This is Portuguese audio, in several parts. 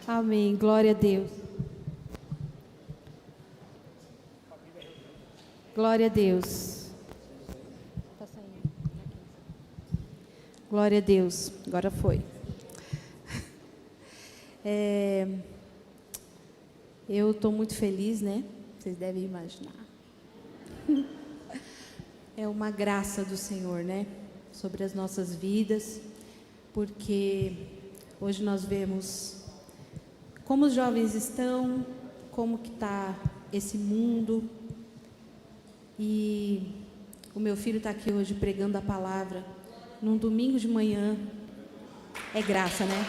Amém. Glória a Deus. Glória a Deus. Glória a Deus. Agora foi. Eu estou muito feliz, né? Vocês devem imaginar. É uma graça do Senhor, né? Sobre as nossas vidas, porque hoje nós vemos como os jovens estão, como que está esse mundo. E o meu filho está aqui hoje pregando a palavra, num domingo de manhã. É graça, né?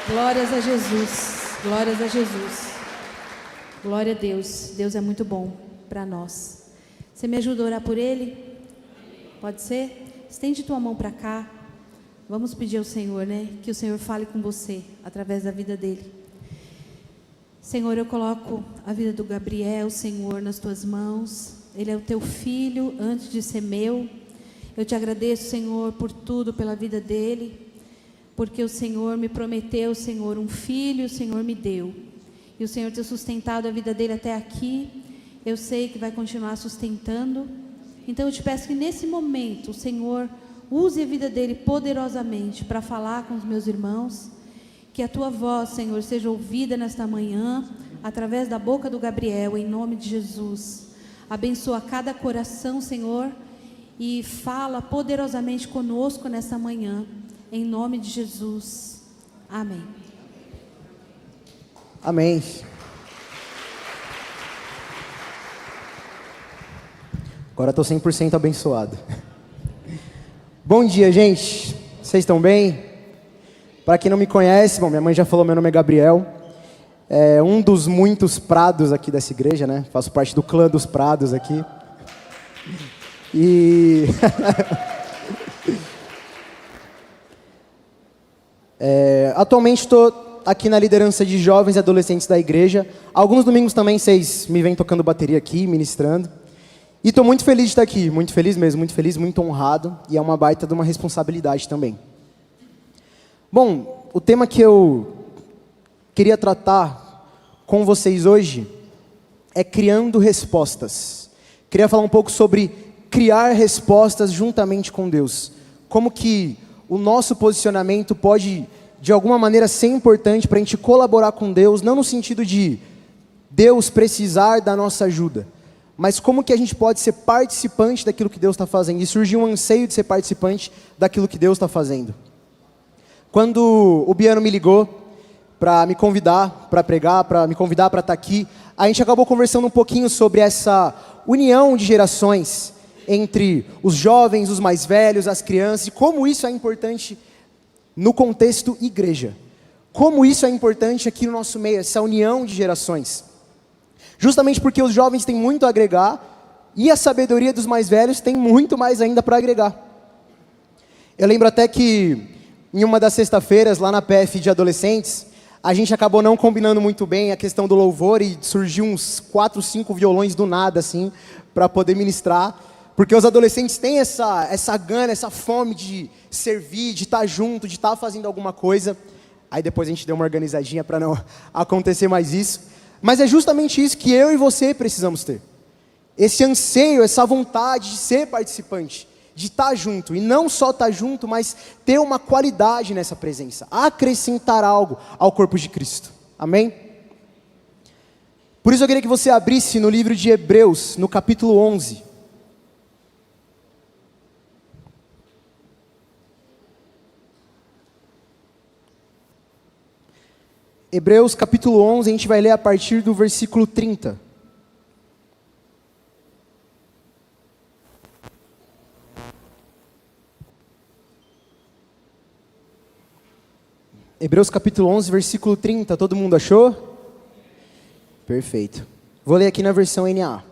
Glórias a Jesus, glórias a Jesus. Glória a Deus, Deus é muito bom para nós. Você me ajuda a orar por ele? Pode ser? Estende tua mão para cá. Vamos pedir ao Senhor, né? Que o Senhor fale com você, através da vida dele. Senhor, eu coloco a vida do Gabriel, Senhor, nas tuas mãos. Ele é o teu filho antes de ser meu. Eu te agradeço, Senhor, por tudo, pela vida dele, porque o Senhor me prometeu, Senhor, um filho, o Senhor me deu. E o Senhor tem sustentado a vida dele até aqui. Eu sei que vai continuar sustentando. Então eu te peço que nesse momento o Senhor use a vida dele poderosamente para falar com os meus irmãos. Que a tua voz, Senhor, seja ouvida nesta manhã, através da boca do Gabriel, em nome de Jesus. Abençoa cada coração, Senhor, e fala poderosamente conosco nesta manhã, em nome de Jesus. Amém. Amém. Agora estou 100% abençoado. Bom dia, gente. Vocês estão bem? Para quem não me conhece, bom, minha mãe já falou, meu nome é Gabriel. É um dos muitos prados aqui dessa igreja, né? Faço parte do clã dos prados aqui. E... atualmente estou aqui na liderança de jovens e adolescentes da igreja. Alguns domingos também vocês me vêm tocando bateria aqui, ministrando. E estou muito feliz de estar aqui, muito feliz mesmo, muito feliz, muito honrado. E é uma baita de uma responsabilidade também. Bom, o tema que eu queria tratar com vocês hoje é criando respostas. Queria falar um pouco sobre criar respostas juntamente com Deus. Como que o nosso posicionamento pode, de alguma maneira, ser importante para a gente colaborar com Deus, não no sentido de Deus precisar da nossa ajuda, mas como que a gente pode ser participante daquilo que Deus está fazendo. E surgiu um anseio de ser participante daquilo que Deus está fazendo. Quando o Biano me ligou para me convidar para pregar, para me convidar para estar aqui, a gente acabou conversando um pouquinho sobre essa união de gerações entre os jovens, os mais velhos, as crianças, e como isso é importante no contexto igreja. Como isso é importante aqui no nosso meio, essa união de gerações. Justamente porque os jovens têm muito a agregar e a sabedoria dos mais velhos tem muito mais ainda para agregar. Eu lembro até que em uma das sexta-feiras, lá na PF de adolescentes, a gente acabou não combinando muito bem a questão do louvor e surgiu uns 4, 5 violões do nada, assim, para poder ministrar. Porque os adolescentes têm essa gana, essa fome de servir, de estar junto, de estar fazendo alguma coisa. Aí depois a gente deu uma organizadinha para não acontecer mais isso. Mas é justamente isso que eu e você precisamos ter. Esse anseio, essa vontade de ser participante, de estar junto, e não só estar junto, mas ter uma qualidade nessa presença, acrescentar algo ao corpo de Cristo, amém? Por isso eu queria que você abrisse no livro de Hebreus, no capítulo 11. Hebreus capítulo 11, a gente vai ler a partir do versículo 30. Hebreus capítulo 11, versículo 30, todo mundo achou? Perfeito. Vou ler aqui na versão NA.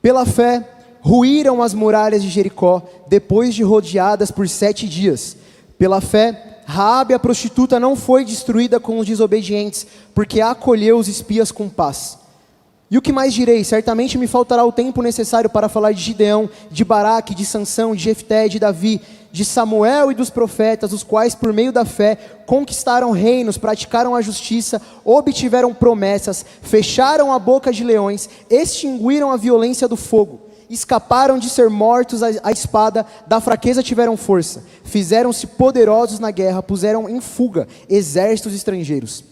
Pela fé, ruíram as muralhas de Jericó, depois de rodeadas por 7 dias. Pela fé, Raabe a prostituta não foi destruída com os desobedientes, porque acolheu os espias com paz. E o que mais direi? Certamente me faltará o tempo necessário para falar de Gideão, de Baraque, de Sansão, de Jefté, de Davi, de Samuel e dos profetas, os quais por meio da fé conquistaram reinos, praticaram a justiça, obtiveram promessas, fecharam a boca de leões, extinguiram a violência do fogo, escaparam de ser mortos à espada, da fraqueza tiveram força, fizeram-se poderosos na guerra, puseram em fuga exércitos estrangeiros.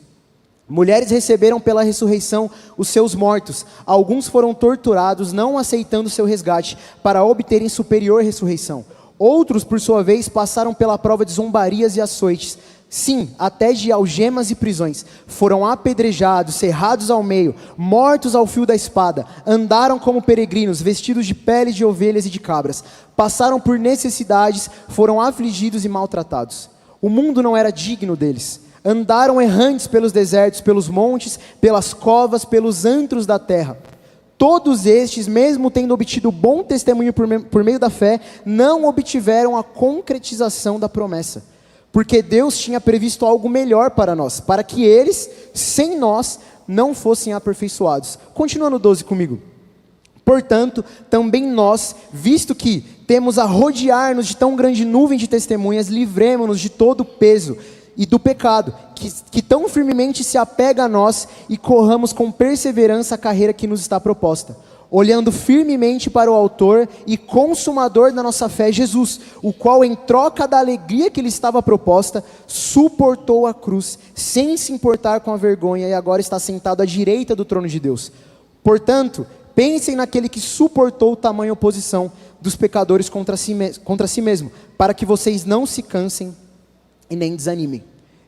Mulheres receberam pela ressurreição os seus mortos, alguns foram torturados, não aceitando seu resgate, para obterem superior ressurreição. Outros, por sua vez, passaram pela prova de zombarias e açoites, sim, até de algemas e prisões. Foram apedrejados, cerrados ao meio, mortos ao fio da espada, andaram como peregrinos, vestidos de peles de ovelhas e de cabras, passaram por necessidades, foram afligidos e maltratados. O mundo não era digno deles. Andaram errantes pelos desertos, pelos montes, pelas covas, pelos antros da terra. Todos estes, mesmo tendo obtido bom testemunho por meio da fé, não obtiveram a concretização da promessa. Porque Deus tinha previsto algo melhor para nós, para que eles, sem nós, não fossem aperfeiçoados. Continua no 12 comigo. Portanto, também nós, visto que temos a rodear-nos de tão grande nuvem de testemunhas, livremo-nos de todo o peso e do pecado, que tão firmemente se apega a nós, e corramos com perseverança a carreira que nos está proposta, olhando firmemente para o autor e consumador da nossa fé, Jesus, o qual, em troca da alegria que lhe estava proposta, suportou a cruz, sem se importar com a vergonha, e agora está sentado à direita do trono de Deus. Portanto, pensem naquele que suportou tamanha oposição dos pecadores contra si mesmo, para que vocês não se cansem e nem desanimem.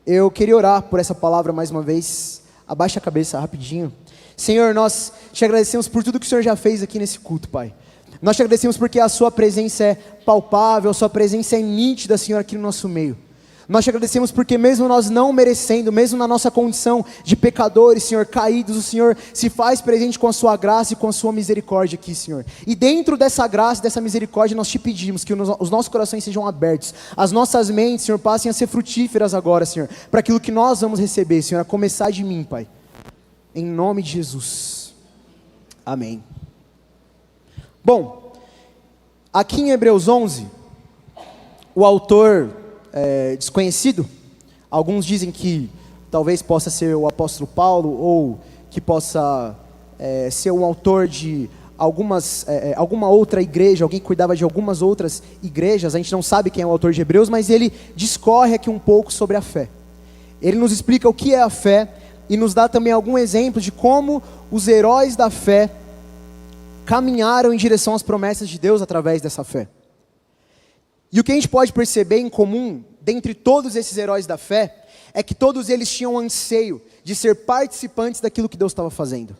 Eu queria orar por essa palavra mais uma vez. Abaixa a cabeça rapidinho. Senhor, nós te agradecemos por tudo que o Senhor já fez aqui nesse culto, Pai. Nós te agradecemos porque a sua presença é palpável, a sua presença é nítida, Senhor, aqui no nosso meio. Nós te agradecemos porque mesmo nós não merecendo, mesmo na nossa condição de pecadores, Senhor, caídos, o Senhor se faz presente com a sua graça e com a sua misericórdia aqui, Senhor. E dentro dessa graça, dessa misericórdia, nós te pedimos que os nossos corações sejam abertos, as nossas mentes, Senhor, passem a ser frutíferas agora, Senhor, para aquilo que nós vamos receber, Senhor, a começar de mim, Pai. Em nome de Jesus. Amém. Bom, aqui em Hebreus 11, o autor desconhecido, alguns dizem que talvez possa ser o apóstolo Paulo, ou que possa ser um autor de alguma outra igreja, alguém que cuidava de algumas outras igrejas. A gente não sabe quem é o autor de Hebreus, mas ele discorre aqui um pouco sobre a fé. Ele nos explica o que é a fé e nos dá também algum exemplo de como os heróis da fé caminharam em direção às promessas de Deus através dessa fé. E o que a gente pode perceber em comum, dentre todos esses heróis da fé, é que todos eles tinham anseio de ser participantes daquilo que Deus estava fazendo.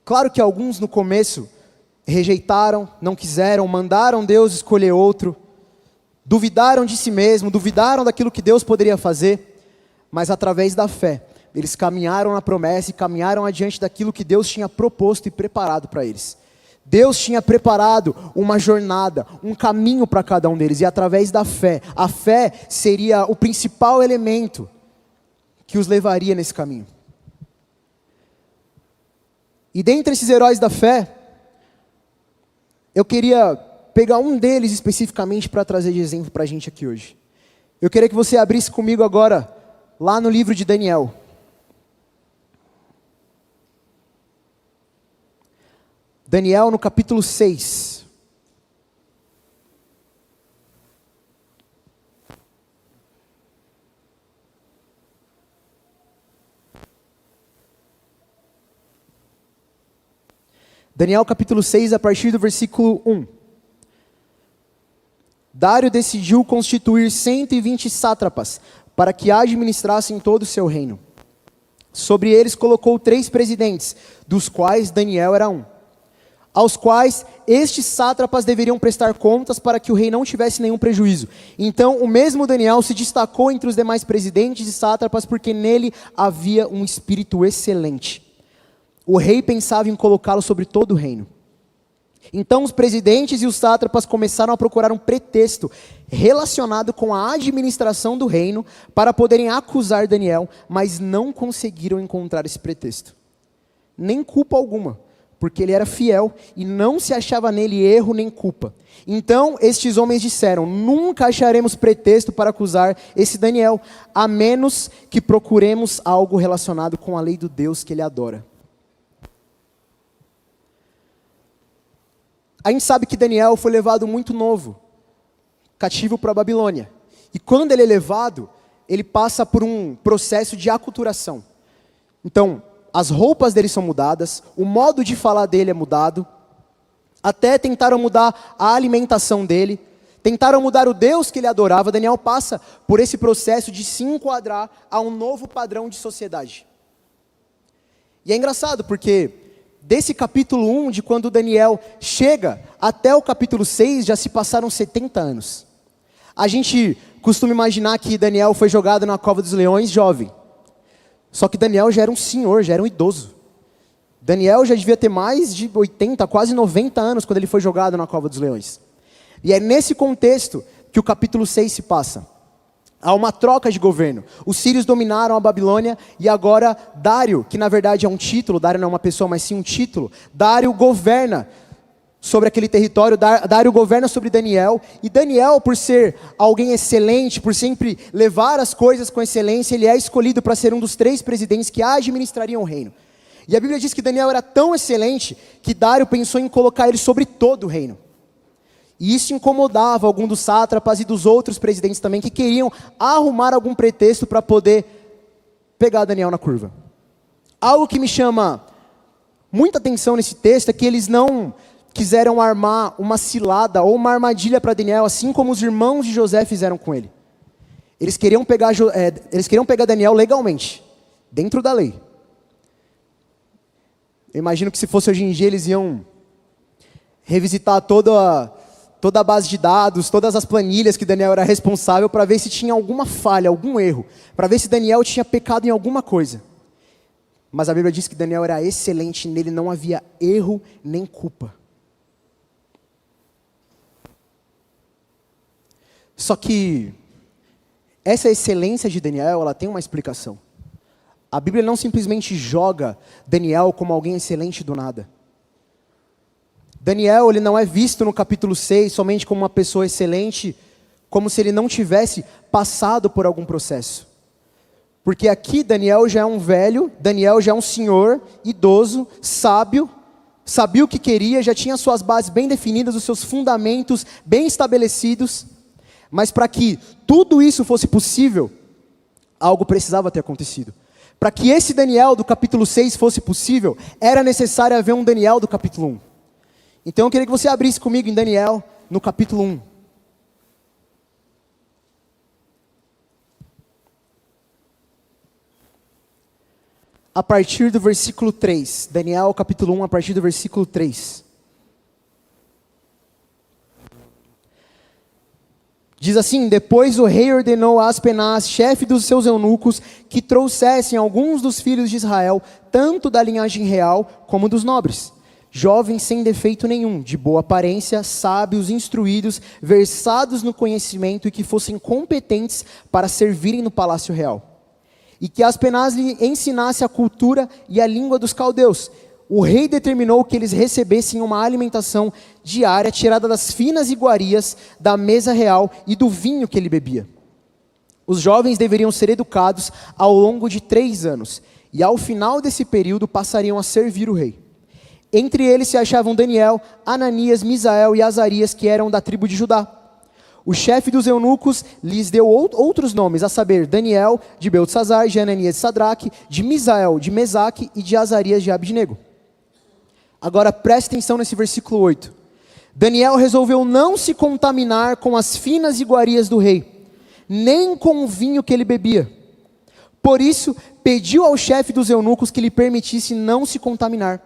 Claro que alguns no começo rejeitaram, não quiseram, mandaram Deus escolher outro, duvidaram de si mesmo, duvidaram daquilo que Deus poderia fazer, mas através da fé, eles caminharam na promessa e caminharam adiante daquilo que Deus tinha proposto e preparado para eles. Deus tinha preparado uma jornada, um caminho para cada um deles, e através da fé, a fé seria o principal elemento que os levaria nesse caminho. E dentre esses heróis da fé, eu queria pegar um deles especificamente para trazer de exemplo para a gente aqui hoje. Eu queria que você abrisse comigo agora, lá no livro de Daniel. Daniel no capítulo 6. Daniel capítulo 6, a partir do versículo 1. Dário decidiu constituir 120 sátrapas, para que administrassem todo o seu reino. Sobre eles colocou 3 presidentes, dos quais Daniel era um, aos quais estes sátrapas deveriam prestar contas para que o rei não tivesse nenhum prejuízo. Então o mesmo Daniel se destacou entre os demais presidentes e sátrapas, porque nele havia um espírito excelente. O rei pensava em colocá-lo sobre todo o reino. Então os presidentes e os sátrapas começaram a procurar um pretexto relacionado com a administração do reino para poderem acusar Daniel, mas não conseguiram encontrar esse pretexto. Nem culpa alguma, porque ele era fiel e não se achava nele erro nem culpa. Então estes homens disseram: nunca acharemos pretexto para acusar esse Daniel, a menos que procuremos algo relacionado com a lei do Deus que ele adora. A gente sabe que Daniel foi levado muito novo, cativo para a Babilônia. E quando ele é levado, ele passa por um processo de aculturação. Então, as roupas dele são mudadas, o modo de falar dele é mudado, até tentaram mudar a alimentação dele, tentaram mudar o Deus que ele adorava. Daniel passa por esse processo de se enquadrar a um novo padrão de sociedade. E é engraçado porque desse capítulo 1, de quando Daniel chega, até o capítulo 6, já se passaram 70 anos. A gente costuma imaginar que Daniel foi jogado na cova dos leões jovem. Só que Daniel já era um senhor, já era um idoso. Daniel já devia ter mais de 80, quase 90 anos quando ele foi jogado na cova dos leões. E é nesse contexto que o capítulo 6 se passa. Há uma troca de governo. Os sírios dominaram a Babilônia e agora Dário, que na verdade é um título, Dário não é uma pessoa, mas sim um título, Dário governa sobre aquele território, Dário governa sobre Daniel, e Daniel, por ser alguém excelente, por sempre levar as coisas com excelência, ele é escolhido para ser um dos 3 presidentes que administrariam o reino. E a Bíblia diz que Daniel era tão excelente que Dário pensou em colocar ele sobre todo o reino. E isso incomodava algum dos sátrapas e dos outros presidentes também, que queriam arrumar algum pretexto para poder pegar Daniel na curva. Algo que me chama muita atenção nesse texto é que eles não quiseram armar uma cilada ou uma armadilha para Daniel, assim como os irmãos de José fizeram com ele. Eles queriam pegar Daniel legalmente, dentro da lei. Eu imagino que se fosse hoje em dia, eles iam revisitar toda a base de dados, todas as planilhas que Daniel era responsável, para ver se tinha alguma falha, algum erro, para ver se Daniel tinha pecado em alguma coisa. Mas a Bíblia diz que Daniel era excelente, nele não havia erro nem culpa. Só que essa excelência de Daniel, ela tem uma explicação. A Bíblia não simplesmente joga Daniel como alguém excelente do nada. Daniel, ele não é visto no capítulo 6 somente como uma pessoa excelente, como se ele não tivesse passado por algum processo. Porque aqui Daniel já é um velho, Daniel já é um senhor, idoso, sábio, sabia o que queria, já tinha suas bases bem definidas, os seus fundamentos bem estabelecidos. Mas para que tudo isso fosse possível, algo precisava ter acontecido. Para que esse Daniel do capítulo 6 fosse possível, era necessário haver um Daniel do capítulo 1. Então eu queria que você abrisse comigo em Daniel, no capítulo 1. A partir do versículo 3. Daniel, capítulo 1, a partir do versículo 3. Diz assim: depois o rei ordenou a Aspenaz, chefe dos seus eunucos, que trouxessem alguns dos filhos de Israel, tanto da linhagem real como dos nobres, jovens sem defeito nenhum, de boa aparência, sábios, instruídos, versados no conhecimento e que fossem competentes para servirem no palácio real. E que Aspenaz lhe ensinasse a cultura e a língua dos caldeus. O rei determinou que eles recebessem uma alimentação diária tirada das finas iguarias da mesa real e do vinho que ele bebia. Os jovens deveriam ser educados ao longo de 3 anos, e ao final desse período passariam a servir o rei. Entre eles se achavam Daniel, Ananias, Misael e Azarias, que eram da tribo de Judá. O chefe dos eunucos lhes deu outros nomes, a saber, Daniel, de Beltesazar, de Ananias de Sadraque, de Misael, de Mesaque e de Azarias de Abidnego. Agora preste atenção nesse versículo 8. Daniel resolveu não se contaminar com as finas iguarias do rei, nem com o vinho que ele bebia. Por isso, pediu ao chefe dos eunucos que lhe permitisse não se contaminar.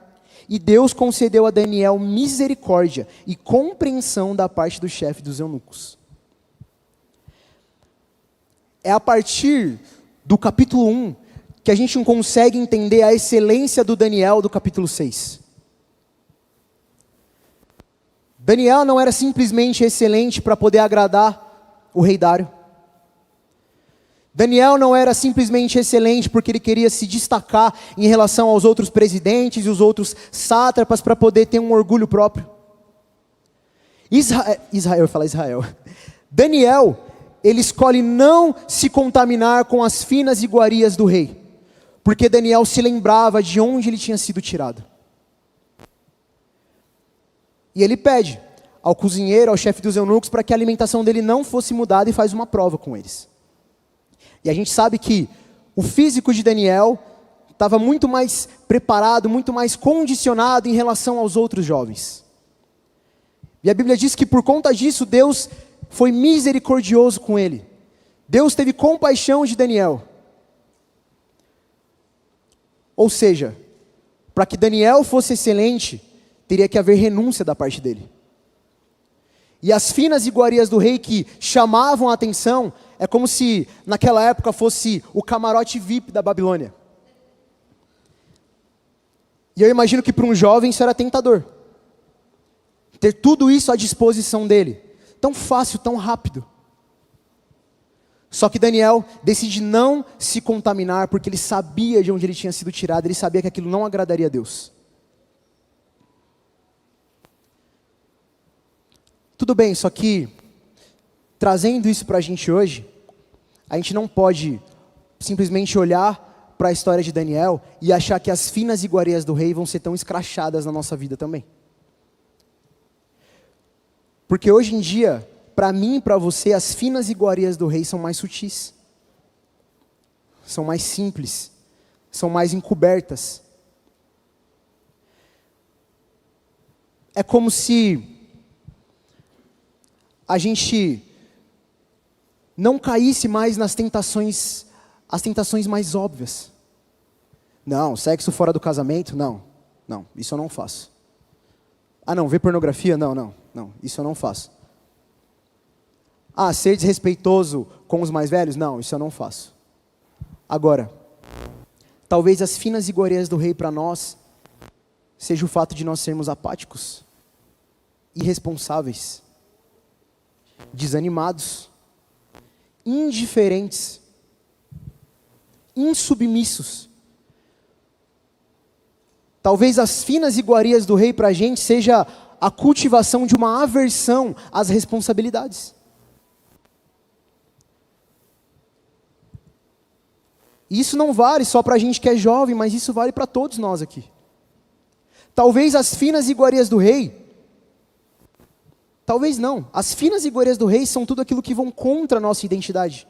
E Deus concedeu a Daniel misericórdia e compreensão da parte do chefe dos eunucos. É a partir do capítulo 1 que a gente consegue entender a excelência do Daniel do capítulo 6. Daniel não era simplesmente excelente para poder agradar o rei Dário. Daniel não era simplesmente excelente porque ele queria se destacar em relação aos outros presidentes e os outros sátrapas para poder ter um orgulho próprio. Israel. Daniel, ele escolhe não se contaminar com as finas iguarias do rei, porque Daniel se lembrava de onde ele tinha sido tirado. E ele pede ao cozinheiro, ao chefe dos eunucos, para que a alimentação dele não fosse mudada e faz uma prova com eles. E a gente sabe que o físico de Daniel estava muito mais preparado, muito mais condicionado em relação aos outros jovens. E a Bíblia diz que por conta disso, Deus foi misericordioso com ele. Deus teve compaixão de Daniel. Ou seja, para que Daniel fosse excelente, teria que haver renúncia da parte dele. E as finas iguarias do rei que chamavam a atenção, é como se naquela época fosse o camarote VIP da Babilônia. E eu imagino que para um jovem isso era tentador. Ter tudo isso à disposição dele. Tão fácil, tão rápido. Só que Daniel decide não se contaminar, porque ele sabia de onde ele tinha sido tirado, ele sabia que aquilo não agradaria a Deus. Tudo bem, só que, trazendo isso para a gente hoje, a gente não pode simplesmente olhar para a história de Daniel e achar que as finas iguarias do rei vão ser tão escrachadas na nossa vida também. Porque hoje em dia, para mim e para você, as finas iguarias do rei são mais sutis. São mais simples. São mais encobertas. É como se a gente não caísse mais nas tentações, as tentações mais óbvias. Não, sexo fora do casamento, não, isso eu não faço. Ah não, ver pornografia, não, isso eu não faço. Ah, ser desrespeitoso com os mais velhos, não, isso eu não faço. Agora, talvez as finas iguarias do rei para nós, seja o fato de nós sermos apáticos, irresponsáveis, desanimados, indiferentes, insubmissos. Talvez as finas iguarias do rei para a gente seja a cultivação de uma aversão às responsabilidades. Isso não vale só para a gente que é jovem, mas isso vale para todos nós aqui. Talvez as finas iguarias do rei, talvez não, as finas iguarias do rei são tudo aquilo que vão contra a nossa identidade.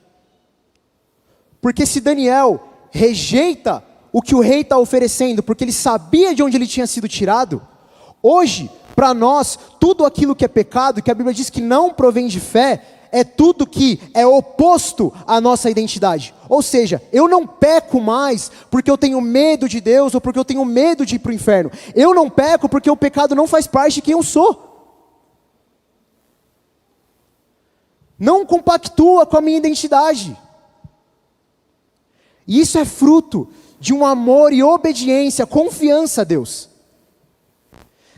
Porque se Daniel rejeita o que o rei está oferecendo, porque ele sabia de onde ele tinha sido tirado, hoje, para nós, tudo aquilo que é pecado, que a Bíblia diz que não provém de fé, é tudo que é oposto à nossa identidade. Ou seja, eu não peco mais porque eu tenho medo de Deus ou porque eu tenho medo de ir para o inferno. Eu não peco porque o pecado não faz parte de quem eu sou. Não compactua com a minha identidade. E isso é fruto de um amor e obediência, confiança a Deus.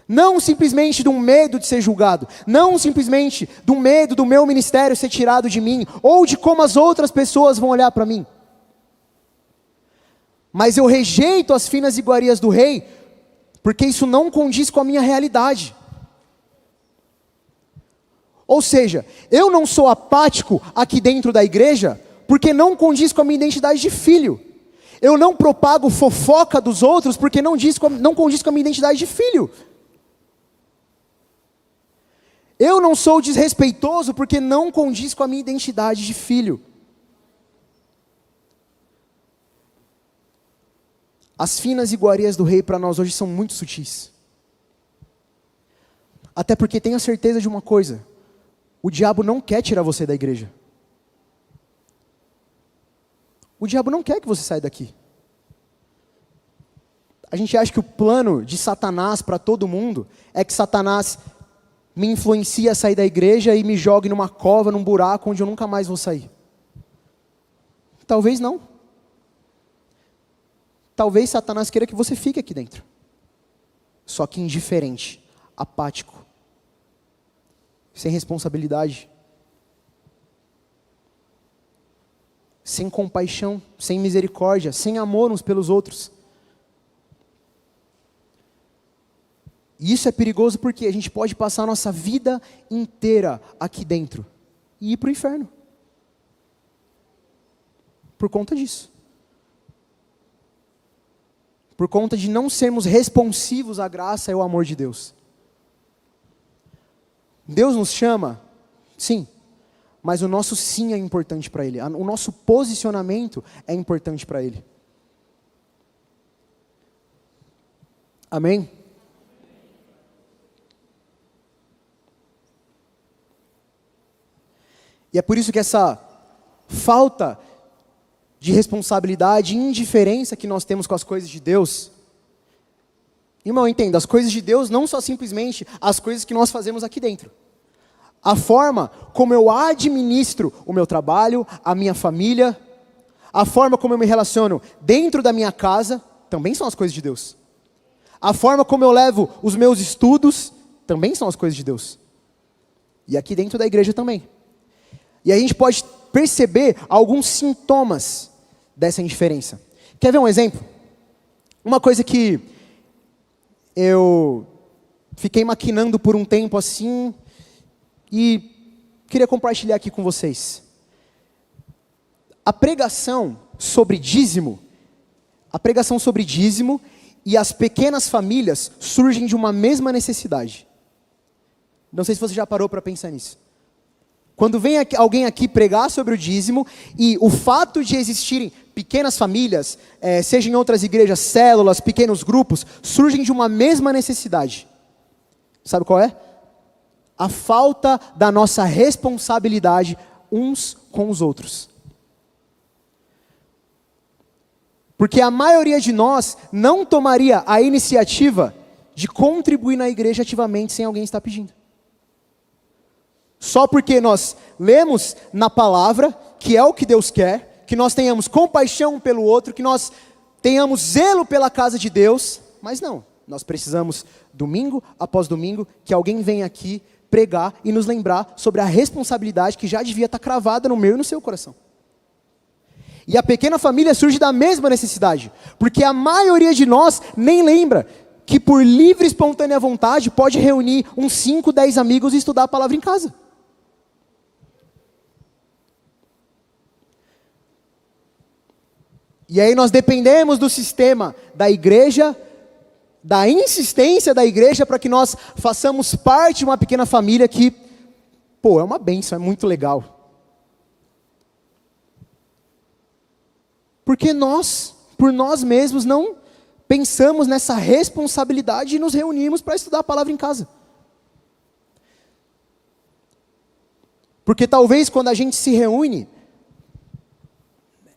Não simplesmente de um medo de ser julgado, não simplesmente do medo do meu ministério ser tirado de mim, ou de como as outras pessoas vão olhar para mim. Mas eu rejeito as finas iguarias do rei, porque isso não condiz com a minha realidade. Ou seja, eu não sou apático aqui dentro da igreja, porque não condiz com a minha identidade de filho. Eu não propago fofoca dos outros, porque não condiz com a minha identidade de filho. Eu não sou desrespeitoso porque não condiz com a minha identidade de filho. As finas iguarias do rei para nós hoje são muito sutis. Até porque tenha certeza de uma coisa: o diabo não quer tirar você da igreja. O diabo não quer que você saia daqui. A gente acha que o plano de Satanás para todo mundo é que Satanás me influencia a sair da igreja e me jogue numa cova, num buraco onde eu nunca mais vou sair. Talvez não. Talvez Satanás queira que você fique aqui dentro. Só que indiferente, apático, sem responsabilidade, sem compaixão, sem misericórdia, sem amor uns pelos outros. E isso é perigoso porque a gente pode passar a nossa vida inteira aqui dentro e ir para o inferno. Por conta disso. Por conta de não sermos responsivos à graça e ao amor de Deus. Deus nos chama, sim, mas o nosso sim é importante para Ele. O nosso posicionamento é importante para Ele. Amém? E é por isso que essa falta de responsabilidade e indiferença que nós temos com as coisas de Deus. Irmão, entenda, as coisas de Deus não são simplesmente as coisas que nós fazemos aqui dentro. A forma como eu administro o meu trabalho, a minha família, a forma como eu me relaciono dentro da minha casa, também são as coisas de Deus. A forma como eu levo os meus estudos, também são as coisas de Deus. E aqui dentro da igreja também. E a gente pode perceber alguns sintomas dessa indiferença. Quer ver um exemplo? Uma coisa que eu fiquei maquinando por um tempo assim e queria compartilhar aqui com vocês. A pregação sobre dízimo e as pequenas famílias surgem de uma mesma necessidade. Não sei se você já parou para pensar nisso. Quando vem alguém aqui pregar sobre o dízimo, e o fato de existirem pequenas famílias, seja em outras igrejas, células, pequenos grupos, surgem de uma mesma necessidade. Sabe qual é? A falta da nossa responsabilidade uns com os outros. Porque a maioria de nós não tomaria a iniciativa de contribuir na igreja ativamente sem alguém estar pedindo. Só porque nós lemos na palavra, que é o que Deus quer, que nós tenhamos compaixão um pelo outro, que nós tenhamos zelo pela casa de Deus, mas não, nós precisamos, domingo após domingo, que alguém venha aqui pregar e nos lembrar sobre a responsabilidade que já devia estar cravada no meu e no seu coração. E a pequena família surge da mesma necessidade, porque a maioria de nós nem lembra que por livre e espontânea vontade pode reunir uns 5, 10 amigos e estudar a palavra em casa. E aí nós dependemos do sistema da igreja, da insistência da igreja para que nós façamos parte de uma pequena família que, é uma bênção, é muito legal. Porque nós, por nós mesmos, não pensamos nessa responsabilidade e nos reunimos para estudar a palavra em casa. Porque talvez quando a gente se reúne,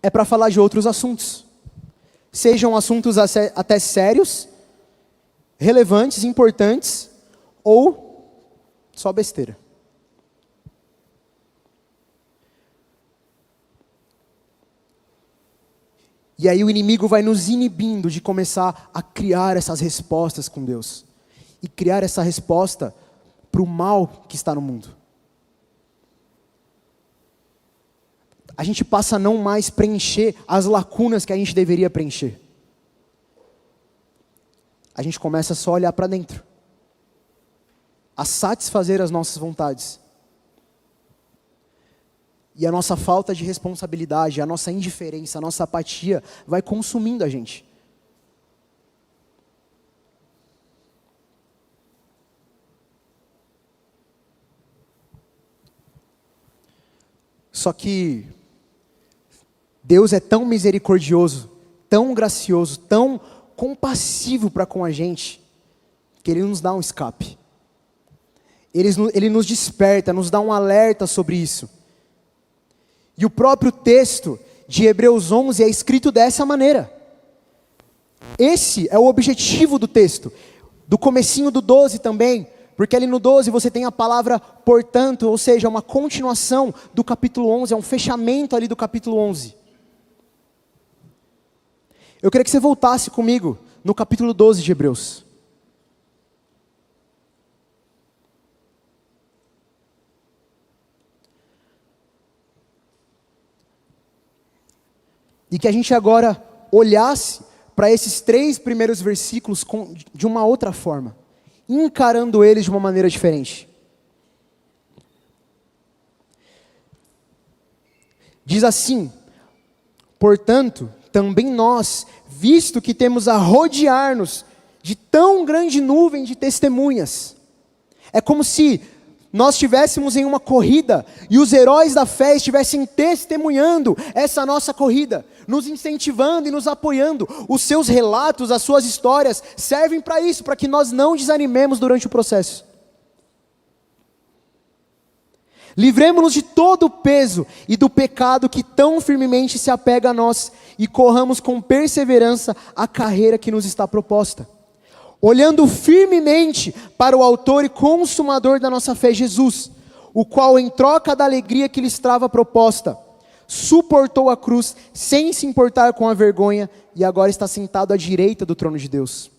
é para falar de outros assuntos. Sejam assuntos até sérios, relevantes, importantes, ou só besteira. E aí o inimigo vai nos inibindo de começar a criar essas respostas com Deus. E criar essa resposta para o mal que está no mundo. A gente passa a não mais preencher as lacunas que a gente deveria preencher. A gente começa só a olhar para dentro. A satisfazer as nossas vontades. E a nossa falta de responsabilidade, a nossa indiferença, a nossa apatia vai consumindo a gente. Só que Deus é tão misericordioso, tão gracioso, tão compassivo para com a gente, que Ele nos dá um escape. Ele nos desperta, nos dá um alerta sobre isso. E o próprio texto de Hebreus 11 é escrito dessa maneira. Esse é o objetivo do texto. Do comecinho do 12 também, porque ali no 12 você tem a palavra portanto, ou seja, uma continuação do capítulo 11, é um fechamento ali do capítulo 11. Eu queria que você voltasse comigo no capítulo 12 de Hebreus. E que a gente agora olhasse para esses 3 primeiros versículos de uma outra forma, encarando eles de uma maneira diferente. Diz assim: portanto, também nós, visto que temos a rodear-nos de tão grande nuvem de testemunhas. É como se nós estivéssemos em uma corrida e os heróis da fé estivessem testemunhando essa nossa corrida, nos incentivando e nos apoiando. Os seus relatos, as suas histórias servem para isso, para que nós não desanimemos durante o processo. Livremos-nos de todo o peso e do pecado que tão firmemente se apega a nós e corramos com perseverança a carreira que nos está proposta, olhando firmemente para o autor e consumador da nossa fé, Jesus, o qual, em troca da alegria que lhe estava proposta, suportou a cruz sem se importar com a vergonha e agora está sentado à direita do trono de Deus.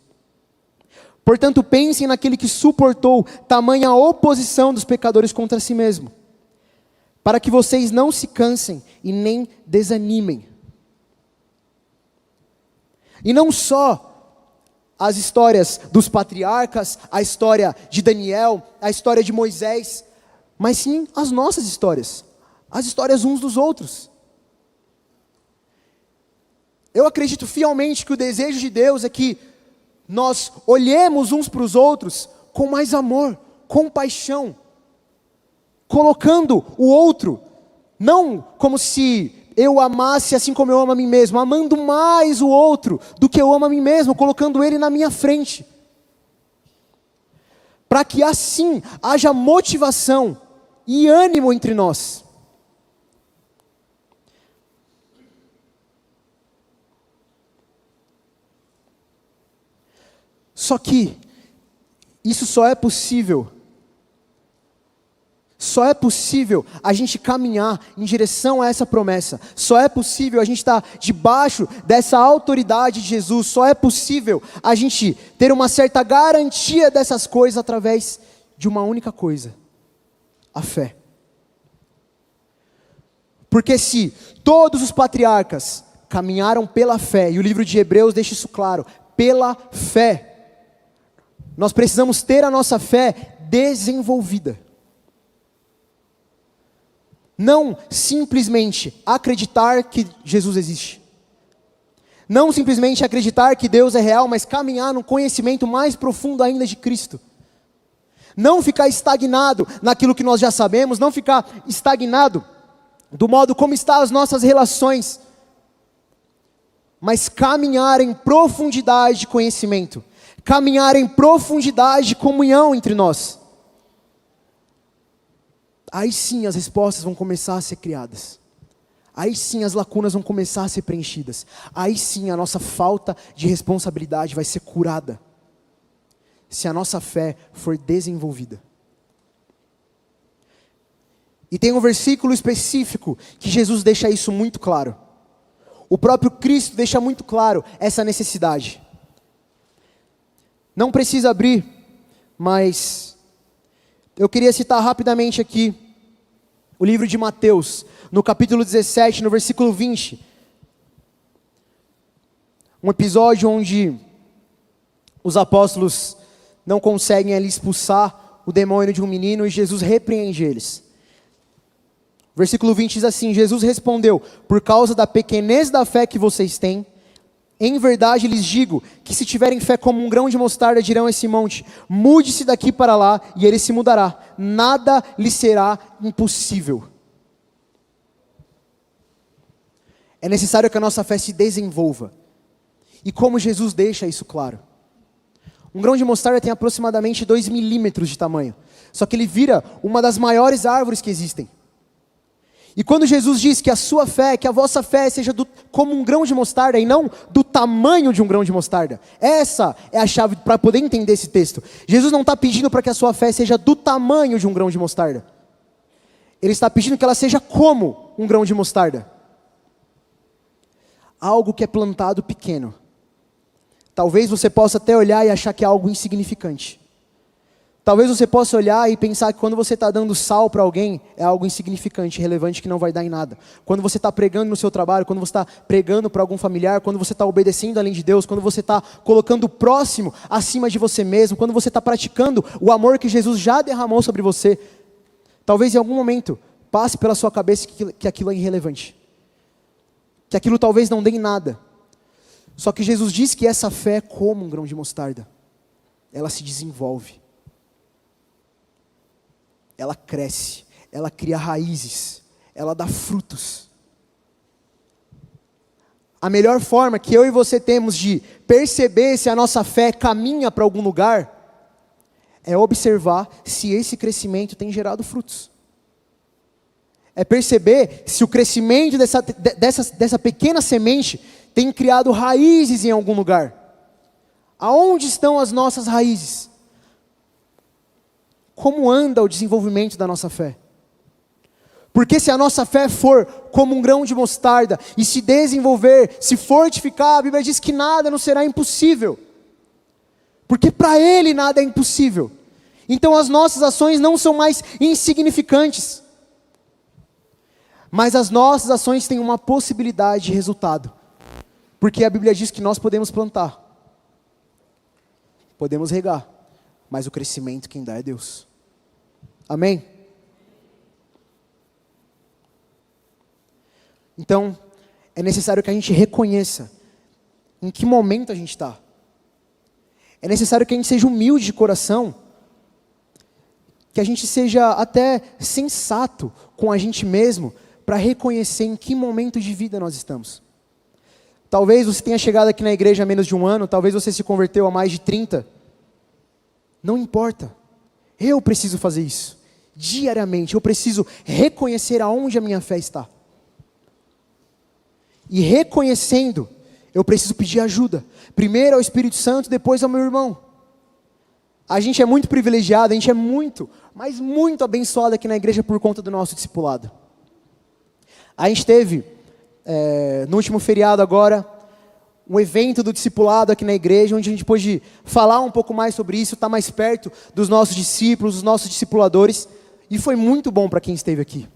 Portanto, pensem naquele que suportou tamanha oposição dos pecadores contra si mesmo, para que vocês não se cansem e nem desanimem. E não só as histórias dos patriarcas, a história de Daniel, a história de Moisés, mas sim as nossas histórias, as histórias uns dos outros. Eu acredito fielmente que o desejo de Deus é que nós olhemos uns para os outros com mais amor, compaixão, colocando o outro, não como se eu amasse assim como eu amo a mim mesmo, amando mais o outro do que eu amo a mim mesmo, colocando ele na minha frente, para que assim haja motivação e ânimo entre nós. Só que isso só é possível a gente caminhar em direção a essa promessa. Só é possível a gente estar debaixo dessa autoridade de Jesus. Só é possível a gente ter uma certa garantia dessas coisas através de uma única coisa: a fé. Porque se todos os patriarcas caminharam pela fé, e o livro de Hebreus deixa isso claro, pela fé, nós precisamos ter a nossa fé desenvolvida. Não simplesmente acreditar que Jesus existe. Não simplesmente acreditar que Deus é real, mas caminhar no conhecimento mais profundo ainda de Cristo. Não ficar estagnado naquilo que nós já sabemos, não ficar estagnado do modo como estão as nossas relações, mas caminhar em profundidade de conhecimento, caminhar em profundidade de comunhão entre nós. Aí sim as respostas vão começar a ser criadas. Aí sim as lacunas vão começar a ser preenchidas. Aí sim a nossa falta de responsabilidade vai ser curada, se a nossa fé for desenvolvida. E tem um versículo específico que Jesus deixa isso muito claro. O próprio Cristo deixa muito claro essa necessidade. Não precisa abrir, mas eu queria citar rapidamente aqui o livro de Mateus, no capítulo 17, no versículo 20. Um episódio onde os apóstolos não conseguem ali expulsar o demônio de um menino e Jesus repreende eles. Versículo 20 diz assim: Jesus respondeu: por causa da pequenez da fé que vocês têm, em verdade lhes digo que se tiverem fé como um grão de mostarda, dirão a esse monte: mude-se daqui para lá, e ele se mudará. Nada lhe será impossível. É necessário que a nossa fé se desenvolva. E como Jesus deixa isso claro? Um grão de mostarda tem aproximadamente 2 milímetros de tamanho. Só que ele vira uma das maiores árvores que existem. E quando Jesus diz que a sua fé, que a vossa fé seja como um grão de mostarda e não do tamanho de um grão de mostarda, essa é a chave para poder entender esse texto. Jesus não está pedindo para que a sua fé seja do tamanho de um grão de mostarda. Ele está pedindo que ela seja como um grão de mostarda. Algo que é plantado pequeno. Talvez você possa até olhar e achar que é algo insignificante. Talvez você possa olhar e pensar que quando você está dando sal para alguém, é algo insignificante, irrelevante, que não vai dar em nada. Quando você está pregando no seu trabalho, quando você está pregando para algum familiar, quando você está obedecendo além de Deus, quando você está colocando o próximo acima de você mesmo, quando você está praticando o amor que Jesus já derramou sobre você, talvez em algum momento passe pela sua cabeça que aquilo é irrelevante. Que aquilo talvez não dê em nada. Só que Jesus diz que essa fé é como um grão de mostarda. Ela se desenvolve. Ela cresce, ela cria raízes, ela dá frutos. A melhor forma que eu e você temos de perceber se a nossa fé caminha para algum lugar, é observar se esse crescimento tem gerado frutos. É perceber se o crescimento dessa pequena semente tem criado raízes em algum lugar. Aonde estão as nossas raízes? Como anda o desenvolvimento da nossa fé? Porque se a nossa fé for como um grão de mostarda e se desenvolver, se fortificar, a Bíblia diz que nada nos será impossível. Porque para Ele nada é impossível. Então as nossas ações não são mais insignificantes. Mas as nossas ações têm uma possibilidade de resultado. Porque a Bíblia diz que nós podemos plantar. Podemos regar. Mas o crescimento quem dá é Deus. Amém? Então, é necessário que a gente reconheça em que momento a gente está. É necessário que a gente seja humilde de coração, que a gente seja até sensato com a gente mesmo, para reconhecer em que momento de vida nós estamos. Talvez você tenha chegado aqui na igreja há menos de um ano, talvez você se converteu há mais de 30. Não importa, eu preciso fazer isso. Diariamente, eu preciso reconhecer aonde a minha fé está. E reconhecendo, eu preciso pedir ajuda. Primeiro ao Espírito Santo, depois ao meu irmão. A gente é muito privilegiado, a gente é muito, mas muito abençoado aqui na igreja por conta do nosso discipulado. A gente teve, no último feriado agora, um evento do discipulado aqui na igreja, onde a gente pôde falar um pouco mais sobre isso, estar mais perto dos nossos discípulos, dos nossos discipuladores, e foi muito bom para quem esteve aqui.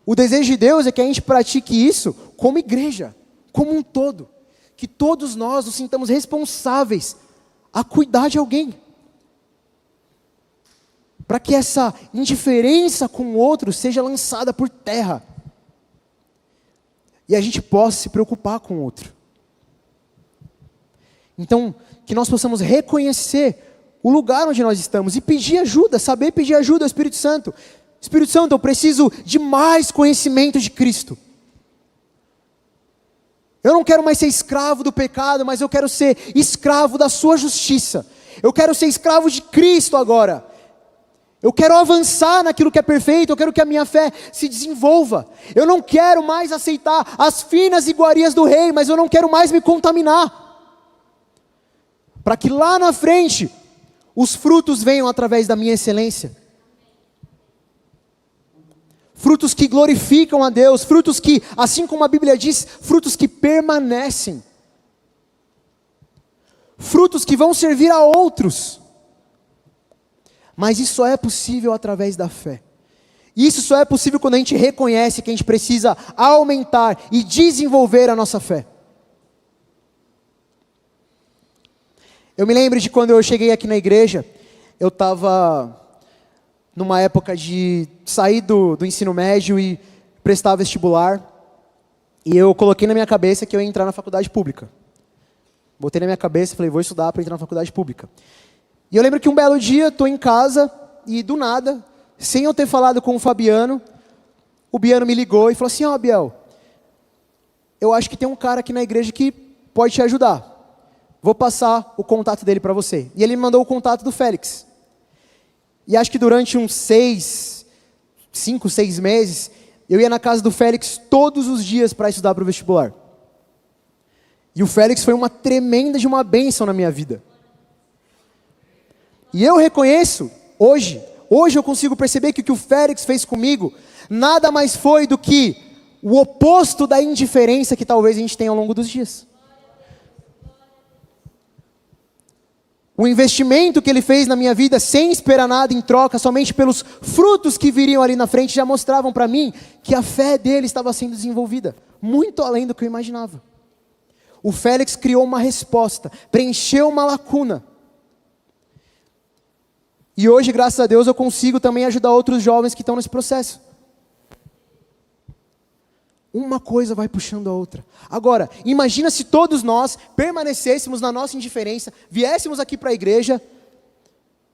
O desejo de Deus é que a gente pratique isso como igreja, como um todo, que todos nós nos sintamos responsáveis a cuidar de alguém, para que essa indiferença com o outro seja lançada por terra, e a gente possa se preocupar com o outro. Então, que nós possamos reconhecer o lugar onde nós estamos e pedir ajuda, saber pedir ajuda ao Espírito Santo. Espírito Santo, eu preciso de mais conhecimento de Cristo. Eu não quero mais ser escravo do pecado, mas eu quero ser escravo da sua justiça. Eu quero ser escravo de Cristo agora. Eu quero avançar naquilo que é perfeito, eu quero que a minha fé se desenvolva. Eu não quero mais aceitar as finas iguarias do rei, mas eu não quero mais me contaminar. Para que lá na frente, os frutos venham através da minha excelência. Frutos que glorificam a Deus, frutos que, assim como a Bíblia diz, frutos que permanecem. Frutos que vão servir a outros. Mas isso só é possível através da fé. Isso só é possível quando a gente reconhece que a gente precisa aumentar e desenvolver a nossa fé. Eu me lembro de quando eu cheguei aqui na igreja, eu estava numa época de sair do ensino médio e prestar vestibular, e eu coloquei na minha cabeça que eu ia entrar na faculdade pública. Botei na minha cabeça e falei, vou estudar para entrar na faculdade pública. E eu lembro que um belo dia, estou em casa, e do nada, sem eu ter falado com o Fabiano, o Biano me ligou e falou assim, ó, Biel, eu acho que tem um cara aqui na igreja que pode te ajudar. Vou passar o contato dele para você. E ele me mandou o contato do Félix. E acho que durante uns 5, 6 meses, eu ia na casa do Félix todos os dias para estudar para o vestibular. E o Félix foi uma tremenda de uma bênção na minha vida. E eu reconheço, hoje eu consigo perceber que o que o Félix fez comigo, nada mais foi do que o oposto da indiferença que talvez a gente tenha ao longo dos dias. O investimento que ele fez na minha vida sem esperar nada em troca, somente pelos frutos que viriam ali na frente, já mostravam para mim que a fé dele estava sendo desenvolvida, muito além do que eu imaginava. O Félix criou uma resposta, preencheu uma lacuna. E hoje, graças a Deus, eu consigo também ajudar outros jovens que estão nesse processo. Uma coisa vai puxando a outra. Agora, imagina se todos nós permanecêssemos na nossa indiferença, viéssemos aqui para a igreja,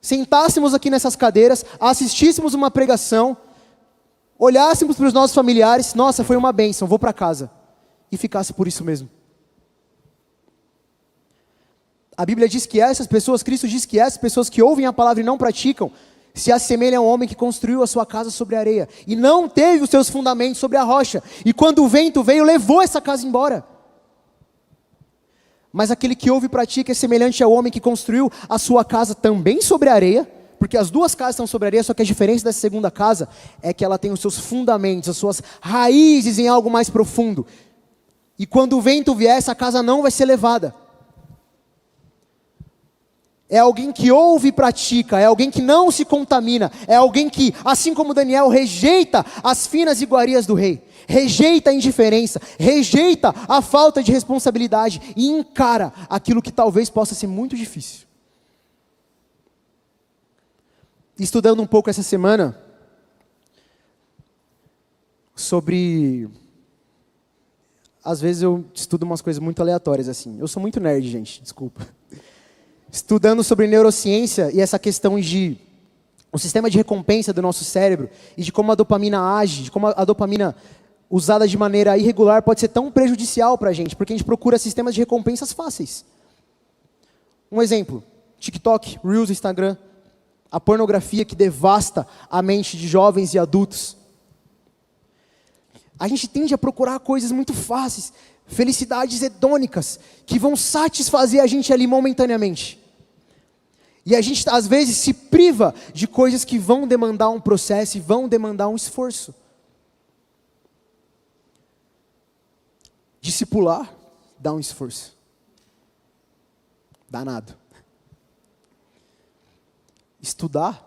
sentássemos aqui nessas cadeiras, assistíssemos uma pregação, olhássemos para os nossos familiares, nossa, foi uma bênção, vou para casa, e ficasse por isso mesmo. A Bíblia diz que essas pessoas, Cristo diz que essas pessoas que ouvem a palavra e não praticam, se assemelham a um homem que construiu a sua casa sobre a areia, e não teve os seus fundamentos sobre a rocha, e quando o vento veio, levou essa casa embora. Mas aquele que ouve e pratica é semelhante ao homem que construiu a sua casa também sobre a areia, porque as duas casas estão sobre a areia, só que a diferença dessa segunda casa é que ela tem os seus fundamentos, as suas raízes em algo mais profundo, e quando o vento vier, essa casa não vai ser levada. É alguém que ouve e pratica, é alguém que não se contamina, é alguém que, assim como Daniel, rejeita as finas iguarias do rei, rejeita a indiferença, rejeita a falta de responsabilidade e encara aquilo que talvez possa ser muito difícil. Estudando um pouco essa semana sobre... Às vezes eu estudo umas coisas muito aleatórias assim. Eu sou muito nerd, gente, desculpa. Estudando sobre neurociência e essa questão de o sistema de recompensa do nosso cérebro e de como a dopamina age, de como a dopamina usada de maneira irregular pode ser tão prejudicial para a gente, porque a gente procura sistemas de recompensas fáceis. Um exemplo, TikTok, Reels, Instagram, a pornografia que devasta a mente de jovens e adultos. A gente tende a procurar coisas muito fáceis, felicidades hedônicas, que vão satisfazer a gente ali momentaneamente. E a gente, às vezes, se priva de coisas que vão demandar um processo e vão demandar um esforço. Discipular dá um esforço. Danado. Estudar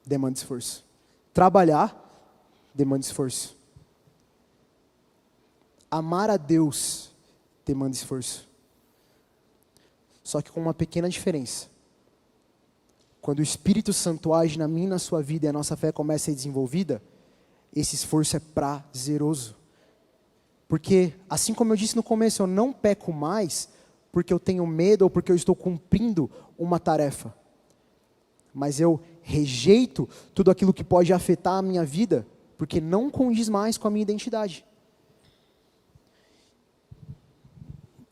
demanda esforço. Trabalhar demanda esforço. Amar a Deus demanda esforço. Só que com uma pequena diferença. Quando o Espírito Santo age na minha e na sua vida e a nossa fé começa a ser desenvolvida, esse esforço é prazeroso. Porque, assim como eu disse no começo, eu não peco mais porque eu tenho medo ou porque eu estou cumprindo uma tarefa. Mas eu rejeito tudo aquilo que pode afetar a minha vida, porque não condiz mais com a minha identidade.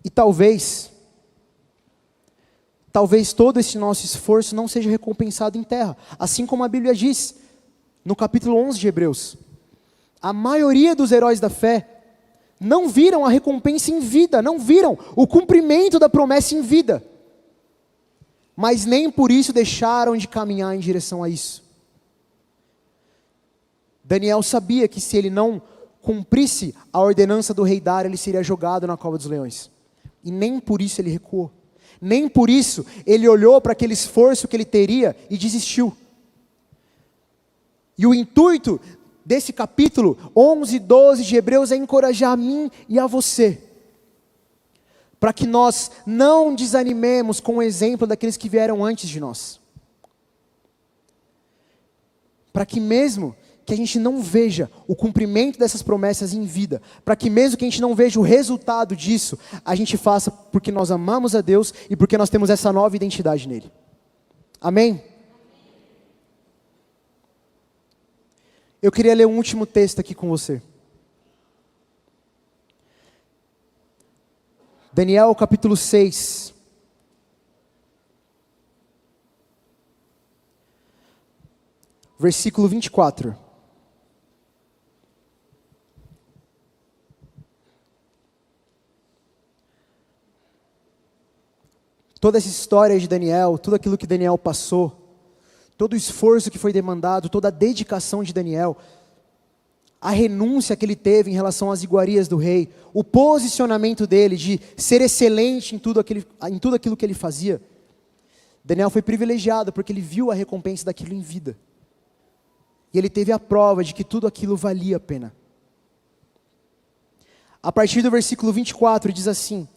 E talvez todo esse nosso esforço não seja recompensado em terra. Assim como a Bíblia diz, no capítulo 11 de Hebreus. A maioria dos heróis da fé não viram a recompensa em vida, não viram o cumprimento da promessa em vida. Mas nem por isso deixaram de caminhar em direção a isso. Daniel sabia que se ele não cumprisse a ordenança do rei Dário, ele seria jogado na cova dos leões. E nem por isso ele recuou. Nem por isso ele olhou para aquele esforço que ele teria e desistiu. E o intuito desse capítulo 11 e 12 de Hebreus é encorajar a mim e a você, para que nós não desanimemos com o exemplo daqueles que vieram antes de nós. Para que mesmo que a gente não veja o cumprimento dessas promessas em vida, para que mesmo que a gente não veja o resultado disso, a gente faça porque nós amamos a Deus e porque nós temos essa nova identidade nele. Amém? Eu queria ler um último texto aqui com você. Daniel capítulo 6. Versículo 24. Toda essa história de Daniel, tudo aquilo que Daniel passou, todo o esforço que foi demandado, toda a dedicação de Daniel, a renúncia que ele teve em relação às iguarias do rei, o posicionamento dele de ser excelente em tudo aquilo que ele fazia, Daniel foi privilegiado porque ele viu a recompensa daquilo em vida. E ele teve a prova de que tudo aquilo valia a pena. A partir do versículo 24 diz assim: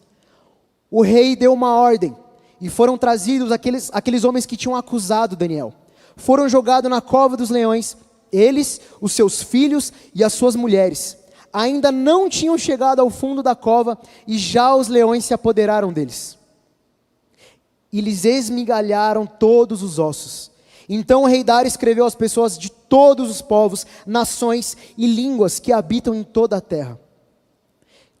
o rei deu uma ordem, e foram trazidos aqueles homens que tinham acusado Daniel. Foram jogados na cova dos leões, eles, os seus filhos e as suas mulheres. Ainda não tinham chegado ao fundo da cova, e já os leões se apoderaram deles. E lhes esmigalharam todos os ossos. Então o rei Dário escreveu às pessoas de todos os povos, nações e línguas que habitam em toda a terra: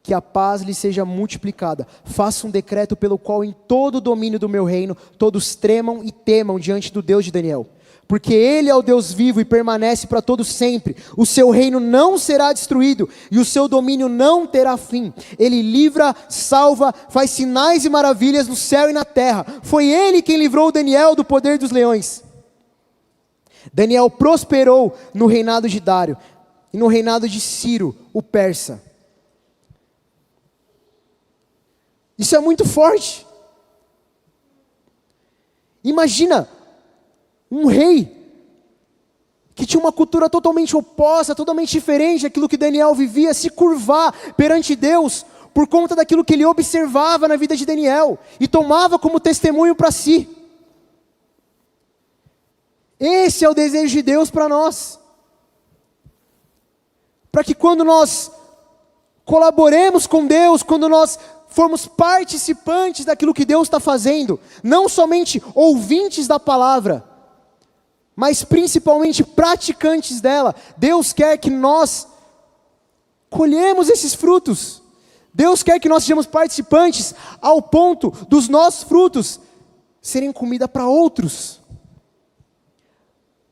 que a paz lhe seja multiplicada. Faça um decreto pelo qual em todo o domínio do meu reino todos tremam e temam diante do Deus de Daniel. Porque ele é o Deus vivo e permanece para todo sempre. O seu reino não será destruído e o seu domínio não terá fim. Ele livra, salva, faz sinais e maravilhas no céu e na terra. Foi ele quem livrou Daniel do poder dos leões. Daniel prosperou no reinado de Dário e no reinado de Ciro, o persa. Isso é muito forte. Imagina um rei que tinha uma cultura totalmente oposta, totalmente diferente daquilo que Daniel vivia, se curvar perante Deus por conta daquilo que ele observava na vida de Daniel e tomava como testemunho para si. Esse é o desejo de Deus para nós. Para que quando nós colaboremos com Deus, quando nós formos participantes daquilo que Deus está fazendo, não somente ouvintes da palavra, mas principalmente praticantes dela. Deus quer que nós colhemos esses frutos. Deus quer que nós sejamos participantes ao ponto dos nossos frutos serem comida para outros.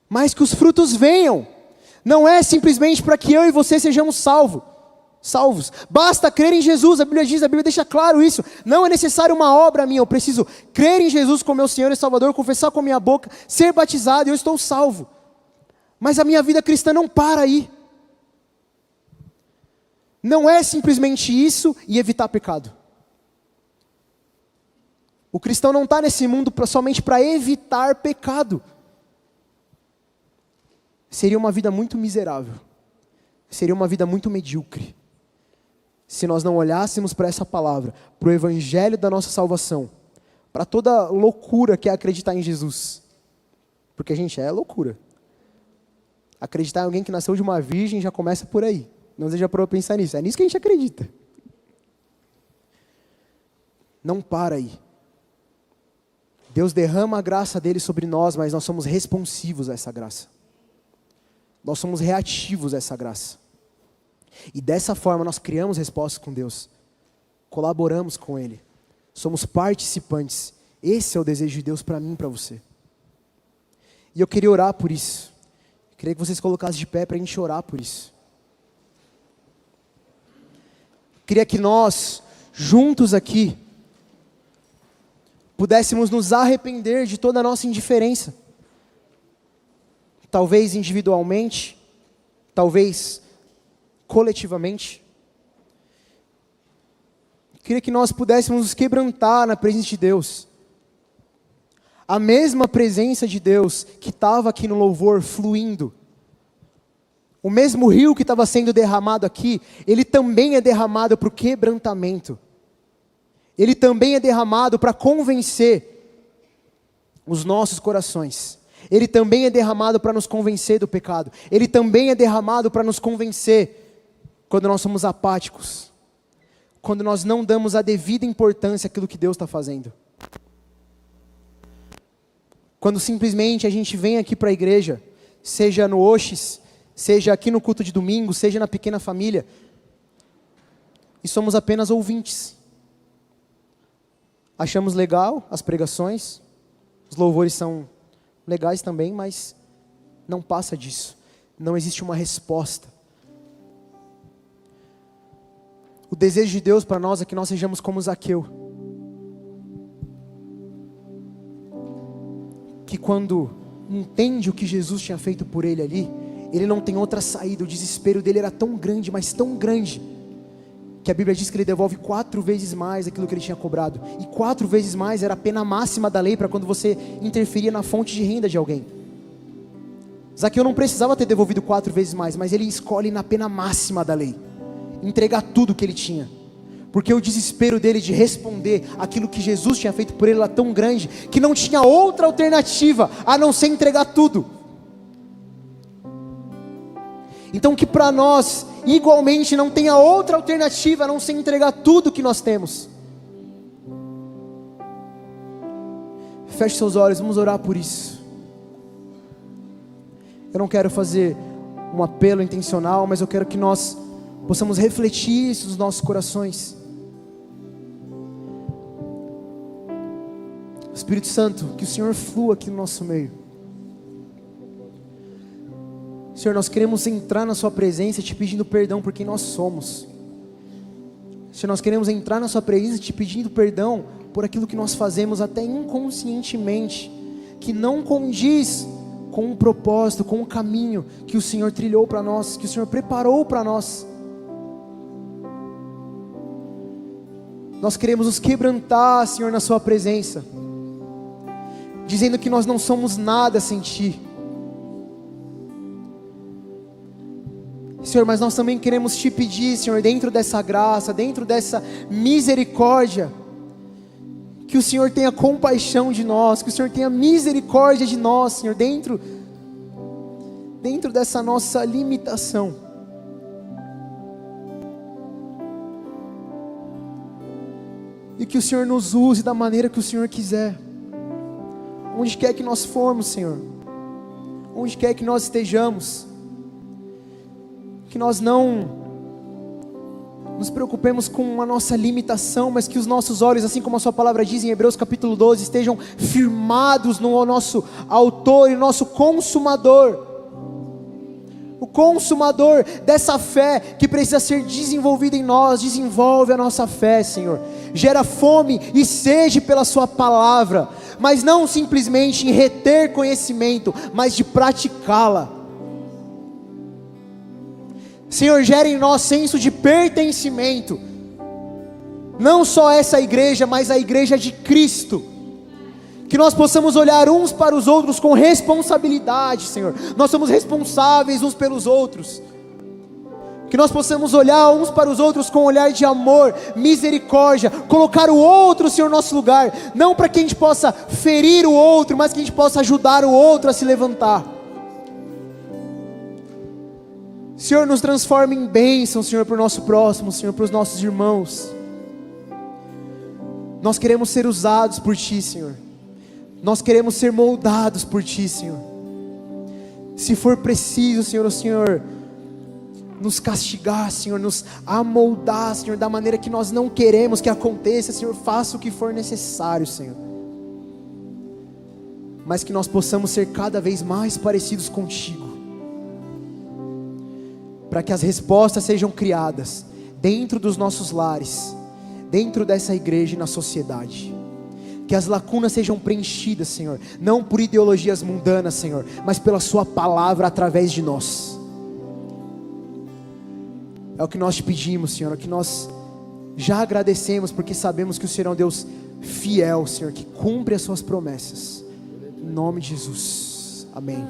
Mas que os frutos venham. Não é simplesmente para que eu e você sejamos salvos. Basta crer em Jesus. A Bíblia deixa claro isso. Não é necessário uma obra minha. Eu preciso crer em Jesus como meu Senhor e Salvador, confessar com a minha boca, ser batizado e eu estou salvo. Mas a minha vida cristã não para aí. Não é simplesmente isso e evitar pecado. O cristão não está nesse mundo somente para evitar pecado. Seria uma vida muito miserável. Seria uma vida muito medíocre. Se nós não olhássemos para essa palavra, para o evangelho da nossa salvação, para toda loucura que é acreditar em Jesus. Porque, gente, é loucura. Acreditar em alguém que nasceu de uma virgem já começa por aí. Não seja para eu pensar nisso. É nisso que a gente acredita. Não para aí. Deus derrama a graça dele sobre nós, mas nós somos responsivos a essa graça. Nós somos reativos a essa graça. E dessa forma nós criamos respostas com Deus. Colaboramos com Ele. Somos participantes. Esse é o desejo de Deus para mim e para você. E eu queria orar por isso. Eu queria que vocês colocassem de pé para a gente orar por isso. Eu queria que nós, juntos aqui, pudéssemos nos arrepender de toda a nossa indiferença. Talvez individualmente, talvez coletivamente. Queria que nós pudéssemos nos quebrantar na presença de Deus. A mesma presença de Deus que estava aqui no louvor fluindo. O mesmo rio que estava sendo derramado aqui, ele também é derramado para o quebrantamento. Ele também é derramado para convencer os nossos corações. Ele também é derramado para nos convencer do pecado. Ele também é derramado para nos convencer quando nós somos apáticos. Quando nós não damos a devida importância àquilo que Deus está fazendo. Quando simplesmente a gente vem aqui para a igreja, seja no Oxis, seja aqui no culto de domingo, seja na pequena família, e somos apenas ouvintes. Achamos legal as pregações, os louvores são legais também, mas não passa disso. Não existe uma resposta. O desejo de Deus para nós é que nós sejamos como Zaqueu. Que quando entende o que Jesus tinha feito por ele ali, ele não tem outra saída. O desespero dele era tão grande, mas tão grande, que a Bíblia diz que ele devolve 4 vezes mais aquilo que ele tinha cobrado, e 4 vezes mais era a pena máxima da lei para quando você interferia na fonte de renda de alguém. Zaqueu não precisava ter devolvido 4 vezes mais, mas ele escolhe na pena máxima da lei, entregar tudo que ele tinha, porque o desespero dele de responder aquilo que Jesus tinha feito por ele era tão grande, que não tinha outra alternativa a não ser entregar tudo. Então que para nós, igualmente, não tenha outra alternativa a não ser entregar tudo que nós temos. Feche seus olhos, vamos orar por isso. Eu não quero fazer um apelo intencional, mas eu quero que nós possamos refletir isso nos nossos corações. Espírito Santo, que o Senhor flua aqui no nosso meio. Senhor, nós queremos entrar na sua presença te pedindo perdão por quem nós somos. Senhor, nós queremos entrar na sua presença te pedindo perdão por aquilo que nós fazemos até inconscientemente, que não condiz com o propósito, com o caminho que o Senhor trilhou para nós, que o Senhor preparou para nós. Nós queremos nos quebrantar, Senhor, na sua presença, dizendo que nós não somos nada sem Ti. Senhor, mas nós também queremos Te pedir, Senhor, dentro dessa graça, dentro dessa misericórdia, que o Senhor tenha compaixão de nós, que o Senhor tenha misericórdia de nós, Senhor, dentro dessa nossa limitação. E que o Senhor nos use da maneira que o Senhor quiser, onde quer que nós formos, Senhor, onde quer que nós estejamos, que nós não nos preocupemos com a nossa limitação, mas que os nossos olhos, assim como a sua palavra diz em Hebreus capítulo 12, estejam firmados no nosso autor e nosso consumador, o consumador dessa fé que precisa ser desenvolvida em nós. Desenvolve a nossa fé, Senhor, gera fome e sede pela sua palavra, mas não simplesmente em reter conhecimento, mas de praticá-la. Senhor, gera em nós senso de pertencimento, não só essa igreja, mas a igreja de Cristo, que nós possamos olhar uns para os outros com responsabilidade, Senhor, nós somos responsáveis uns pelos outros, que nós possamos olhar uns para os outros com um olhar de amor, misericórdia, colocar o outro, Senhor, no nosso lugar, não para que a gente possa ferir o outro, mas que a gente possa ajudar o outro a se levantar. Senhor, nos transforma em bênção, Senhor, para o nosso próximo, Senhor, para os nossos irmãos. Nós queremos ser usados por Ti, Senhor. Nós queremos ser moldados por Ti, Senhor. Se for preciso, Senhor, o Senhor nos castigar, Senhor, nos amoldar, Senhor, da maneira que nós não queremos que aconteça, Senhor, faça o que for necessário, Senhor. Mas que nós possamos ser cada vez mais parecidos contigo, para que as respostas sejam criadas dentro dos nossos lares, dentro dessa igreja e na sociedade. Que as lacunas sejam preenchidas, Senhor, não por ideologias mundanas, Senhor, mas pela sua palavra através de nós. É o que nós te pedimos, Senhor, é o que nós já agradecemos, porque sabemos que o Senhor é um Deus fiel, Senhor, que cumpre as suas promessas. Em nome de Jesus, amém.